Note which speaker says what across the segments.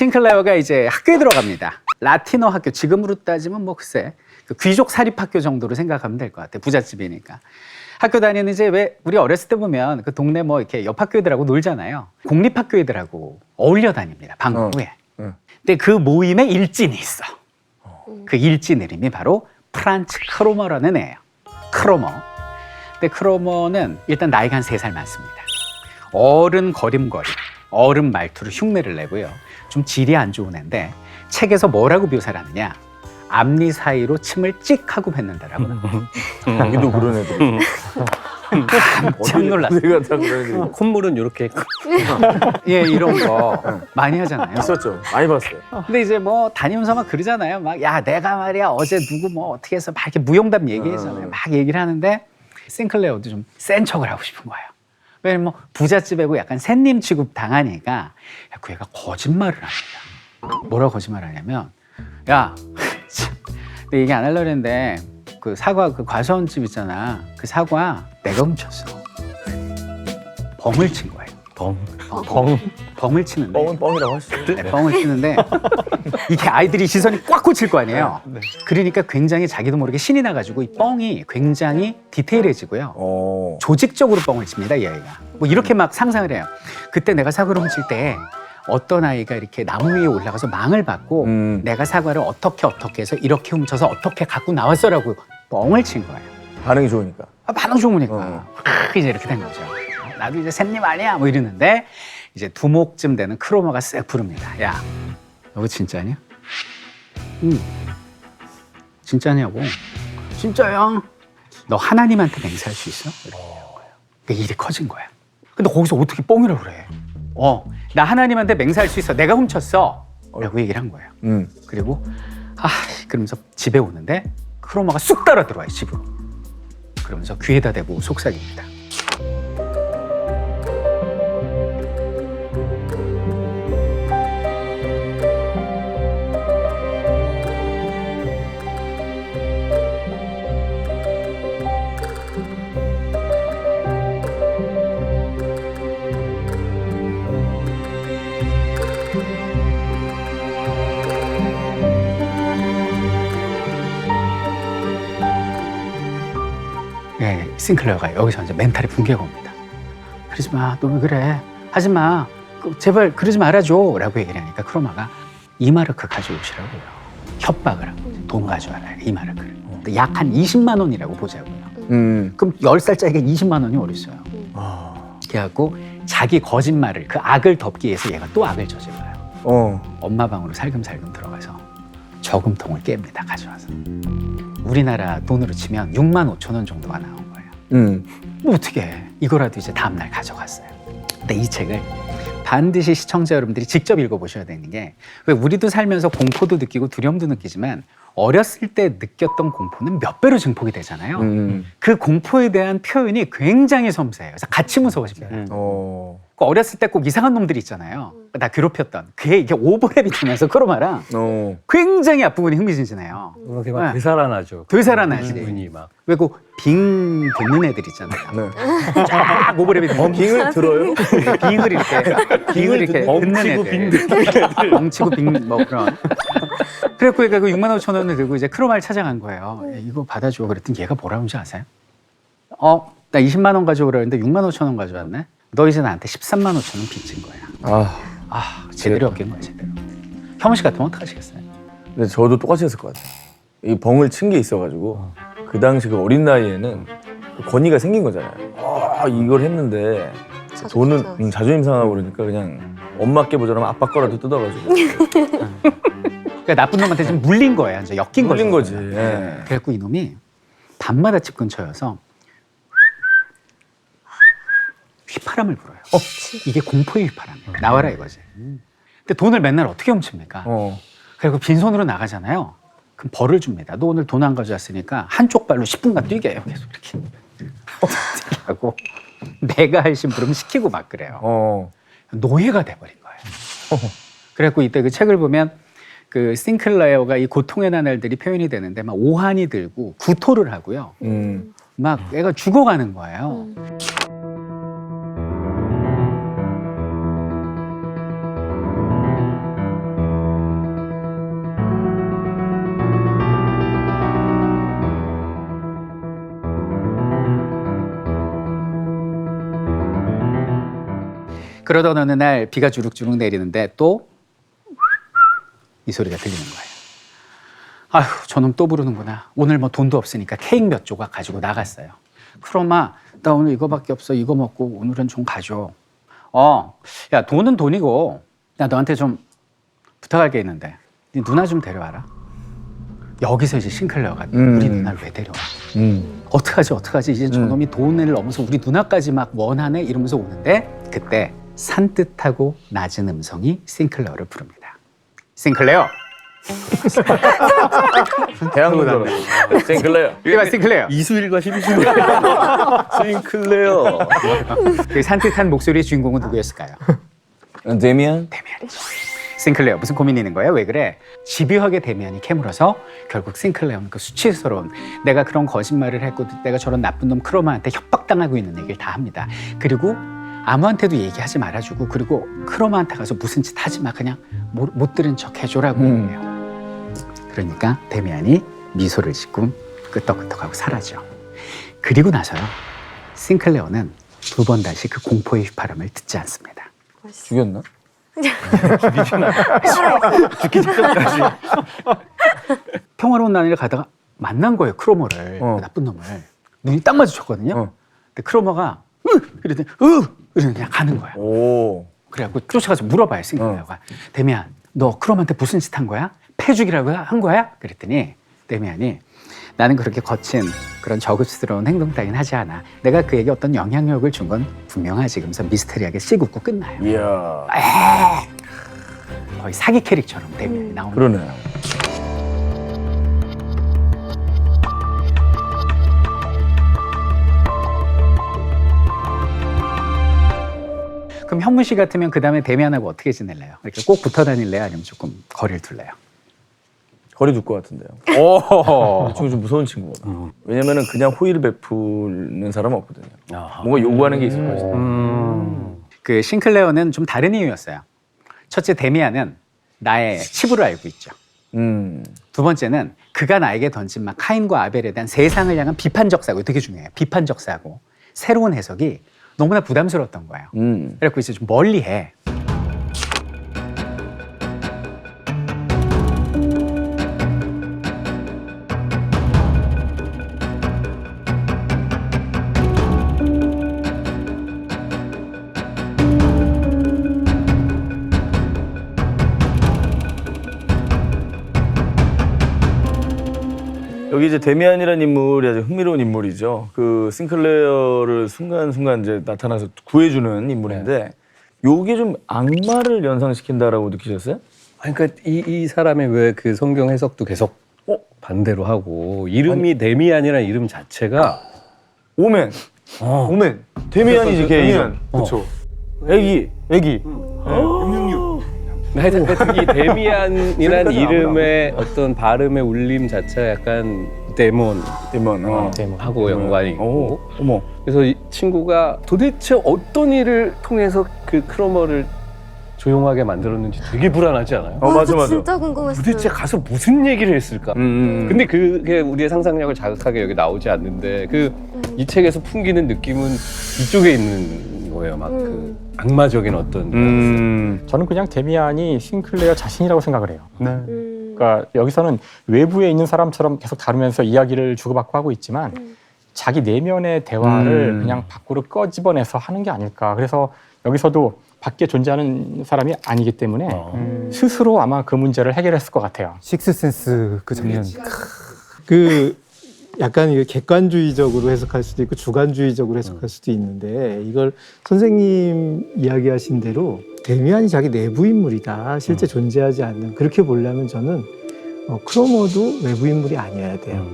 Speaker 1: 싱클레어가 이제 학교에 들어갑니다. 라틴어 학교, 지금으로 따지면 뭐 글쎄 그 귀족 사립학교 정도로 생각하면 될 것 같아요. 부잣집이니까. 학교 다니는 이제 왜 우리 어렸을 때 보면 그 동네 뭐 이렇게 옆 학교 애들하고 놀잖아요. 공립학교 애들하고 어울려 다닙니다. 방과후에. 근데 그 모임에 일진이 있어. 그 일진 이름이 바로 프란츠 크로머라는 애예요. 크로머. 근데 크로머는 일단 나이가 한 3살 많습니다. 어른 걸음걸이, 어른 말투로 흉내를 내고요. 좀 질이 안 좋은 애인데 책에서 뭐라고 묘사를 하느냐. 앞니 사이로 침을 찍 하고 뱉는다라고.
Speaker 2: 여기도 그런 애들이.
Speaker 1: 깜짝 놀랐어요.
Speaker 2: 내가 다 그런 애들이.
Speaker 3: 콧물은 이렇게
Speaker 1: 예, 이런 거 많이 하잖아요.
Speaker 2: 있었죠. 많이 봤어요.
Speaker 1: 근데 이제 뭐 다니면서 막 그러잖아요. 막 야 내가 말이야 어제 누구 뭐 어떻게 해서 막 이렇게 무용담 얘기했잖아요. 막 얘기를 하는데 싱클레어도 좀 센 척을 하고 싶은 거예요. 왜냐면 뭐 부잣집애고 약간 샌님 취급 당하니까 야, 그 애가 거짓말을 합니다. 뭐라고 거짓말하냐면 야 참, 내 얘기 안 하려고 했는데 그 사과 그 과수원집 있잖아. 그 사과 내가 훔쳤어. 벙을 친 거예요. 벙을 치는데.
Speaker 2: 뻥은 뻥이라고 할 수 있어요.
Speaker 1: 네, 뻥을 치는데 이게 아이들이 시선이 꽉 꽂힐 거 아니에요. 그러니까 굉장히 자기도 모르게 신이 나가지고 이 뻥이 굉장히 디테일해지고요. 조직적으로 뻥을 칩니다, 이 아이가. 뭐 이렇게 막 상상을 해요. 그때 내가 사과를 훔칠 때 어떤 아이가 이렇게 나무 위에 올라가서 망을 받고 내가 사과를 어떻게 해서 이렇게 훔쳐서 어떻게 갖고 나왔어라고 뻥을 친 거예요.
Speaker 2: 반응이 좋으니까.
Speaker 1: 반응 좋으니까. 이제 이렇게 된 거죠. 나도 이제 샌님 아니야 뭐 이러는데 이제 두목쯤 되는 크로머가 쓱 부릅니다. 야, 너 진짜냐? 응. 진짜냐고. 진짜야. 너 하나님한테 맹세할 수 있어? 이렇게 얘기한 거예요. 그러니까 일이 커진 거야. 근데 거기서 어떻게 뻥이라고 그래? 나 하나님한테 맹세할 수 있어. 내가 훔쳤어. 라고 얘기를 한 거예요. 그리고 그러면서 집에 오는데 크로머가 쑥 따라 들어와요, 집으로. 그러면서 귀에다 대고 속삭입니다. 네, 싱클레어가 여기서 이제 멘탈이 붕괴가 옵니다. 그러지 마, 너 왜 그래? 하지 마. 제발 그러지 말아줘. 라고 얘기를 하니까 크로마가 이마르크 가져오시라고요. 협박을 하고 돈 가져와라. 이마르크를. 약 한 20만 원이라고 보자고요. 그럼 10살짜리가 20만 원이 어딨어요. 그래갖고 자기 거짓말을 그 악을 덮기 위해서 얘가 또 악을 저질러요. 엄마 방으로 살금살금 들어가서 저금통을 깹니다. 가져와서. 우리나라 돈으로 치면 6만 5천 원 정도가 나온 거예요. 뭐 어떻게 해. 이거라도 이제 다음날 가져갔어요. 근데 이 책을 반드시 시청자 여러분들이 직접 읽어보셔야 되는 게 왜 우리도 살면서 공포도 느끼고 두려움도 느끼지만 어렸을 때 느꼈던 공포는 몇 배로 증폭이 되잖아요. 그 공포에 대한 표현이 굉장히 섬세해요. 그래서 같이 무서워집니다. 어렸을 때 꼭 이상한 놈들이 있잖아요. 나 괴롭혔던. 그게 이게 오버랩이 되면서 크로마랑 굉장히 앞부분이 흥미진진해요.
Speaker 3: 그렇게 막 되살아나죠.
Speaker 1: 되살아나지.
Speaker 3: 분이 막.
Speaker 1: 왜 그 빙 듣는 애들 있잖아요. 쫙 오버랩이 되는
Speaker 2: 빙을 들어요?
Speaker 1: 빙을 이렇게 듣는 애들. 엉치고 빙 뭐 그런. 그래갖고 그 6만 5천 원을 들고 이제 크로마를 찾아간 거예요. 야, 이거 받아줘. 그랬더니 얘가 뭐라고 하는지 아세요? 나 20만 원 가져오려는데 6만 5천 원 가져왔네? 너 이제 나한테 13만 5천 원 빚진 거야. 제대로 엮인 거야, 제대로. 형우 씨 같으면 어떡하시겠어요?
Speaker 2: 근데 저도 똑같이 했을 것 같아요. 이 벙을 친 게 있어가지고 그 당시 그 어린 나이에는 그 권위가 생긴 거잖아요. 이걸 했는데 돈은 자존심 상하고 그러니까 그냥 엄마 께 모자라면 아빠 거라도 뜯어가지고
Speaker 1: 그러니까 나쁜 놈한테 좀 물린 거예요. 이제 엮인 거죠.
Speaker 2: 물린 거지.
Speaker 1: 그래갖고 이놈이 밤마다 집 근처여서 휘파람을 불어요. 이게 공포의 휘파람이에요. 나와라 이거지. 근데 돈을 맨날 어떻게 훔칩니까? 그리고 빈손으로 나가잖아요. 그럼 벌을 줍니다. 너 오늘 돈 안 가져왔으니까 한쪽 발로 10분간 뛰게 해요. 계속 이렇게. 어떻게 하고 내가 할 심부름 시키고 막 그래요. 노예가 돼버린 거예요. 그래갖고 이때 그 책을 보면 그 싱클레어가 이 고통의 나날들이 표현이 되는데 막 오한이 들고 구토를 하고요. 막 애가 죽어가는 거예요. 그러던 어느 날 비가 주룩주룩 내리는데 또 이 소리가 들리는 거예요. 아휴, 저놈 또 부르는구나. 오늘 뭐 돈도 없으니까 케이크 몇 조각 가지고 나갔어요. 크로마, 나 오늘 이거밖에 없어. 이거 먹고 오늘은 좀 가줘. 야, 돈은 돈이고, 야, 너한테 좀 부탁할 게 있는데, 네 누나 좀 데려와라. 여기서 이제 싱클레어가 우리 누나를 왜 데려와? 어떡하지? 이제 저놈이 돈을 넘어서 우리 누나까지 막 원하네? 이러면서 오는데, 그때 산뜻하고 낮은 음성이 싱클레어를 부릅니다. 싱클레어!
Speaker 2: 대학로다. 싱클레어.
Speaker 1: 이리 와, 싱클레어.
Speaker 3: 이수일과 심심해. 싱클레어.
Speaker 1: 그 산뜻한 목소리의 주인공은 누구였을까요?
Speaker 2: 데미안?
Speaker 1: 데미안이죠. 싱클레어, 무슨 고민이 있는 거예요? 왜 그래? 집요하게 데미안이 캐물어서 결국 싱클레어는 그 수치스러운 내가 그런 거짓말을 했고 내가 저런 나쁜 놈 크로마한테 협박당하고 있는 얘기를 다 합니다. 그리고 아무한테도 얘기하지 말아주고 그리고 크로마한테 가서 무슨 짓 하지 마. 그냥 못 들은 척 해줘라고 해요. 그러니까 데미안이 미소를 짓고 끄떡끄떡하고 사라져. 그리고 나서요. 싱클레어는 두 번 다시 그 공포의 휘파람을 듣지 않습니다.
Speaker 2: 죽였나?
Speaker 3: 죽기 전까지.
Speaker 1: 평화로운 나날을 가다가 만난 거예요. 크로머를. 그 나쁜 놈을. 눈이 딱 마주쳤거든요. 근데 크로머가 이러더니 이러더니 그냥 가는 거야.
Speaker 2: 오.
Speaker 1: 그래갖고 쫓아가서 물어봐요. 싱클레어가. 데미안, 너 크롬한테 무슨 짓 한 거야? 패죽이라고 한 거야? 그랬더니 데미안이 나는 그렇게 거친 그런 저급스러운 행동 따윈 하지 않아. 내가 그에게 어떤 영향력을 준 건 분명하지. 그러면서 미스테리하게 씩 웃고 끝나요.
Speaker 2: 이야.
Speaker 1: 거의 사기 캐릭처럼 데미안이 나오는
Speaker 2: 그러네.
Speaker 1: 그럼 현무 씨 같으면 그 다음에 데미안하고 어떻게 지낼래요? 이렇게 꼭 붙어 다닐래요? 아니면 조금 거리를 둘래요?
Speaker 2: 거리 둘 것 같은데요. 이 친구 좀 무서운 친구거든. 왜냐면은 그냥 호의를 베푸는 사람은 없거든요. 뭔가 요구하는 게 있을 거예요.
Speaker 1: 그 싱클레어는 좀 다른 이유였어요. 첫째, 데미안은 나의 치부를 알고 있죠. 두 번째는 그가 나에게 던진 막 카인과 아벨에 대한 세상을 향한 비판적 사고, 되게 중요해요. 비판적 사고, 새로운 해석이 너무나 부담스러웠던 거예요. 그래서 이제 좀 멀리해.
Speaker 2: 여기 이제 데미안이라는 인물이 아주 흥미로운 인물이죠. 그 싱클레어를 순간순간 이제 나타나서 구해주는 인물인데 요게 좀 악마를 연상시킨다라고 느끼셨어요?
Speaker 3: 아니, 그러니까 이 사람의 왜 그 성경 해석도 계속 반대로 하고 이름이 데미안이라는 이름 자체가
Speaker 2: 오멘.
Speaker 4: 오멘.
Speaker 2: 데미안이지 걔 이름.
Speaker 4: 그렇죠.
Speaker 2: 애기.
Speaker 3: 하여튼 이 데미안이라는 이름의 어떤 발음의 울림 자체가 약간 데몬 하고 연관이 있고
Speaker 2: 어머.
Speaker 3: 그래서 이 친구가 도대체 어떤 일을 통해서 그 크로머를 조용하게 만들었는지 되게 불안하지 않아요?
Speaker 2: 맞아.
Speaker 5: 진짜 궁금했어요.
Speaker 3: 도대체 가서 무슨 얘기를 했을까? 근데 그게 우리의 상상력을 자극하게 여기 나오지 않는데 이 책에서 풍기는 느낌은 이쪽에 있는 거예요. 막 그 악마적인 어떤
Speaker 4: 저는 그냥 데미안이 싱클레어 자신이라고 생각을 해요.
Speaker 5: 네.
Speaker 4: 그러니까 여기서는 외부에 있는 사람처럼 계속 다루면서 이야기를 주고받고 하고 있지만 자기 내면의 대화를 그냥 밖으로 꺼집어내서 하는 게 아닐까. 그래서 여기서도 밖에 존재하는 사람이 아니기 때문에 스스로 아마 그 문제를 해결했을 것 같아요.
Speaker 6: 식스센스 그 장면. 그 약간 이게 객관주의적으로 해석할 수도 있고 주관주의적으로 해석할 수도 있는데 이걸 선생님 이야기하신 대로 데미안이 자기 내부 인물이다. 실제 존재하지 않는. 그렇게 보려면 저는 크로머도 외부 인물이 아니어야 돼요.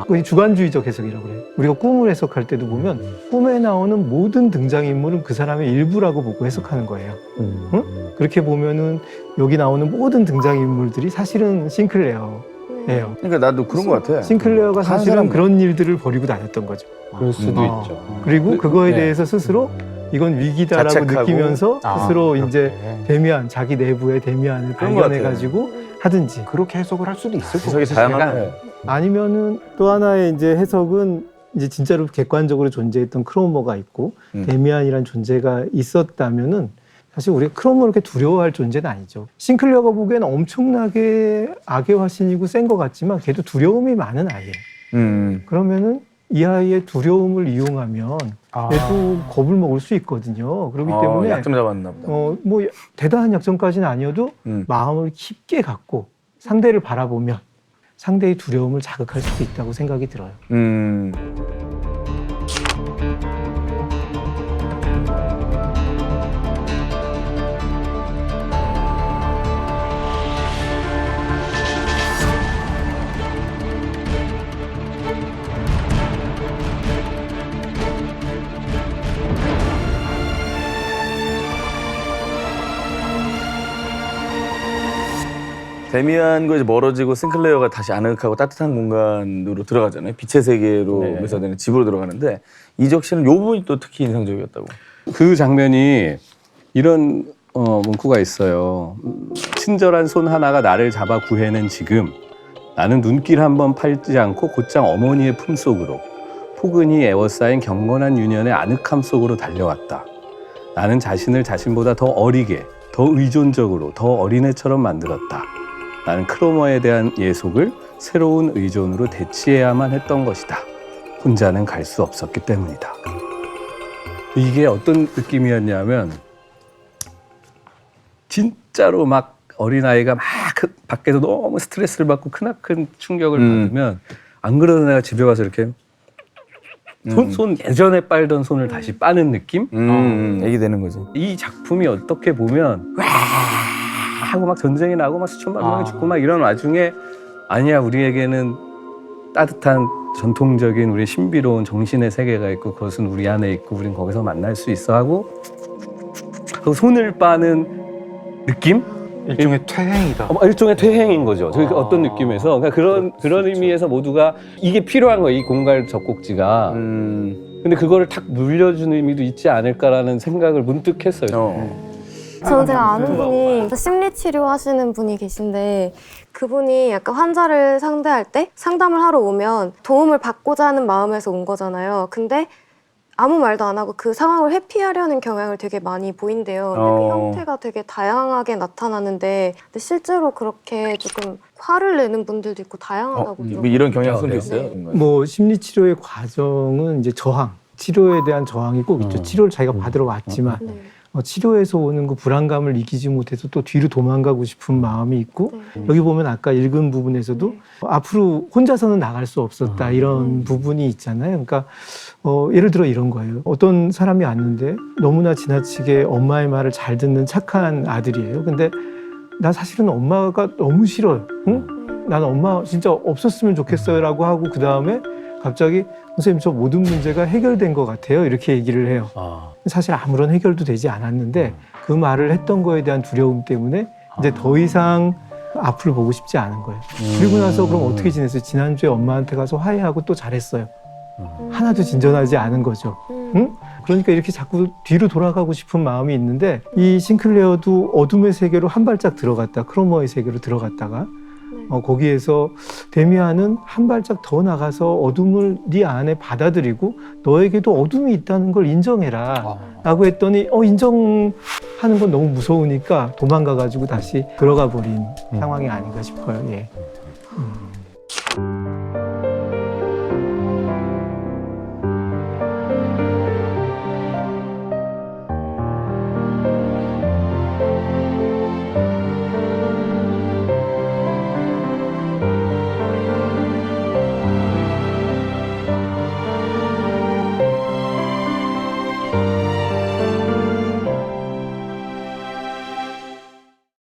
Speaker 6: 그게 주관주의적 해석이라고 그래요. 우리가 꿈을 해석할 때도 보면 꿈에 나오는 모든 등장인물은 그 사람의 일부라고 보고 해석하는 거예요. 응? 그렇게 보면은 여기 나오는 모든 등장인물들이 사실은 싱클레어예요.
Speaker 2: 그러니까 나도 그런 것 같아.
Speaker 6: 싱클레어가
Speaker 2: 한
Speaker 6: 사실은
Speaker 2: 사람.
Speaker 6: 그런 일들을 벌이고 다녔던 거죠.
Speaker 3: 그럴 수도 있죠.
Speaker 6: 그리고 그거에 대해서 스스로 이건 위기다라고
Speaker 2: 자책하고.
Speaker 6: 느끼면서 스스로 이제
Speaker 4: 그렇게.
Speaker 6: 데미안, 자기 내부의 데미안을
Speaker 2: 그런 것
Speaker 6: 발견해가지고 하든지.
Speaker 4: 그렇게 해석을 할 수도 있을 것
Speaker 2: 해석이 다양하네.
Speaker 6: 아니면은 또 하나의 이제 해석은 이제 진짜로 객관적으로 존재했던 크로머가 있고 데미안이라는 존재가 있었다면은 사실 우리가 크로머를 그렇게 두려워할 존재는 아니죠. 싱클레어가 보기에는 엄청나게 악의 화신이고 센 것 같지만 걔도 두려움이 많은 아이예요. 그러면은 이 아이의 두려움을 이용하면 얘도 겁을 먹을 수 있거든요. 그렇기 때문에
Speaker 2: 약점 잡았나 보다.
Speaker 6: 뭐 대단한 약점까지는 아니어도 마음을 깊게 갖고 상대를 바라보면 상대의 두려움을 자극할 수도 있다고 생각이 들어요.
Speaker 2: 데미안과 이제 멀어지고 싱클레어가 다시 아늑하고 따뜻한 공간으로 들어가잖아요. 빛의 세계로
Speaker 3: 네.
Speaker 2: 묘사되는 집으로 들어가는데 이적 씨는 요 부분이 또 특히 인상적이었다고.
Speaker 3: 그 장면이 이런 문구가 있어요. 친절한 손 하나가 나를 잡아 구해낸 지금 나는 눈길 한번 팔지 않고 곧장 어머니의 품속으로 포근히 애워싸인 경건한 유년의 아늑함 속으로 달려왔다. 나는 자신을 자신보다 더 어리게, 더 의존적으로, 더 어린애처럼 만들었다. 나는 크로머에 대한 예속을 새로운 의존으로 대치해야만 했던 것이다. 혼자는 갈 수 없었기 때문이다. 이게 어떤 느낌이었냐면 진짜로 막 어린아이가 막 밖에서 너무 스트레스를 받고 크나큰 충격을 받으면 안 그러던 애가 집에 와서 이렇게 손 예전에 빨던 손을 다시 빠는 느낌?
Speaker 2: 애기 되는 거지.
Speaker 3: 이 작품이 어떻게 보면 와 하고 막 전쟁이 나고 막 수천만 명이 죽고 막 이런 와중에 아니야 우리에게는 따뜻한 전통적인 우리 신비로운 정신의 세계가 있고 그것은 우리 안에 있고 우린 거기서 만날 수 있어 하고 그 손을 빠는 느낌?
Speaker 6: 일종의 퇴행이다.
Speaker 3: 일종의 퇴행인 거죠. 어떤 느낌에서 그러니까 그런 의미에서 모두가 이게 필요한 거예요. 이 공갈 젖꼭지가. 근데 그거를 탁 물려주는 의미도 있지 않을까라는 생각을 문득 했어요.
Speaker 5: 저는 제가 아는 분이 심리치료 하시는 분이 계신데 그분이 약간 환자를 상대할 때 상담을 하러 오면 도움을 받고자 하는 마음에서 온 거잖아요. 근데 아무 말도 안 하고 그 상황을 회피하려는 경향을 되게 많이 보인대요. 근데 그 형태가 되게 다양하게 나타나는데 근데 실제로 그렇게 조금 화를 내는 분들도 있고 다양하다고
Speaker 2: 뭐 이런 경향성도 있어요?
Speaker 6: 뭐 심리치료의 과정은 이제 저항, 치료에 대한 저항이 꼭 있죠. 치료를 자기가 받으러 왔지만
Speaker 5: 네.
Speaker 6: 치료에서 오는 그 불안감을 이기지 못해서 또 뒤로 도망가고 싶은 마음이 있고 여기 보면 아까 읽은 부분에서도 앞으로 혼자서는 나갈 수 없었다 이런 부분이 있잖아요. 그러니까 예를 들어 이런 거예요. 어떤 사람이 왔는데 너무나 지나치게 엄마의 말을 잘 듣는 착한 아들이에요. 근데 나 사실은 엄마가 너무 싫어요. 응? 나는 엄마 진짜 없었으면 좋겠어요 라고 하고 그 다음에 갑자기 선생님 저 모든 문제가 해결된 것 같아요 이렇게 얘기를 해요. 사실 아무런 해결도 되지 않았는데 그 말을 했던 거에 대한 두려움 때문에 이제 더 이상 앞을 보고 싶지 않은 거예요. 그리고 나서 그럼 어떻게 지냈어요? 지난주에 엄마한테 가서 화해하고 또 잘했어요. 하나도 진전하지 않은 거죠. 응? 그러니까 이렇게 자꾸 뒤로 돌아가고 싶은 마음이 있는데 이 싱클레어도 어둠의 세계로 한 발짝 들어갔다 크로머의 세계로 들어갔다가 거기에서 데미안은 한 발짝 더 나가서 어둠을 네 안에 받아들이고 너에게도 어둠이 있다는 걸 인정해라 라고 했더니 인정하는 건 너무 무서우니까 도망가가지고 다시 들어가 버린 상황이 아닌가 싶어요. 예.